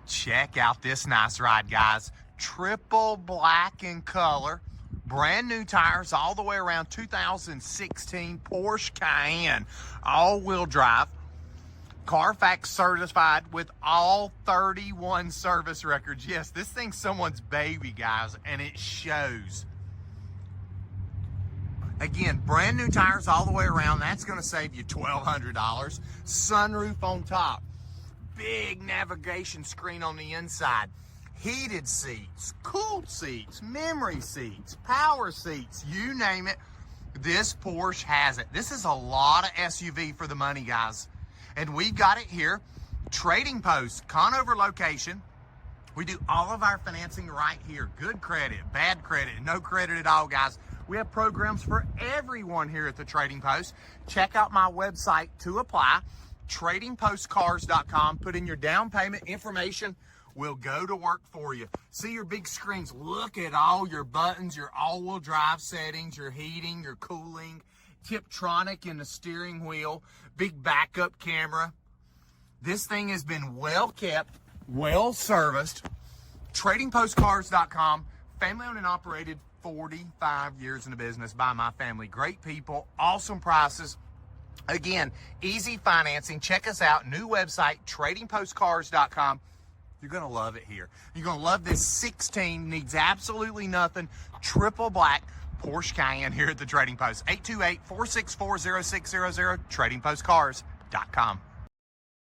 Check out this nice ride, guys. Triple black in color. Brand new tires all the way around. 2016 Porsche Cayenne. All-wheel drive. Carfax certified with all 31 service records. Yes, this thing's someone's baby, guys, and it shows. Again, brand new tires all the way around. That's going to save you $1,200. Sunroof on top. Big navigation screen on the inside. Heated seats, cooled seats, memory seats, power seats, you name it. This Porsche has it. This is a lot of SUV for the money, guys. And we've got it here. Trading Post, Conover location. We do all of our financing right here. Good credit, bad credit, no credit at all, guys. We have programs for everyone here at the Trading Post. Check out my website to apply, tradingpostcars.com. Put in your down payment information. We'll go to work for you. See your big screens. Look at all your buttons, your all-wheel drive settings, your heating, your cooling, Tiptronic in the steering wheel, big backup camera. This thing has been well kept, well serviced. Tradingpostcars.com, family owned and operated, 45 years in the business by my family. Great people, awesome prices. Again, easy financing. Check us out. New website, tradingpostcars.com. You're going to love it here. You're going to love this 16, needs absolutely nothing, triple black Porsche Cayenne here at the Trading Post. 828-464-0600, tradingpostcars.com.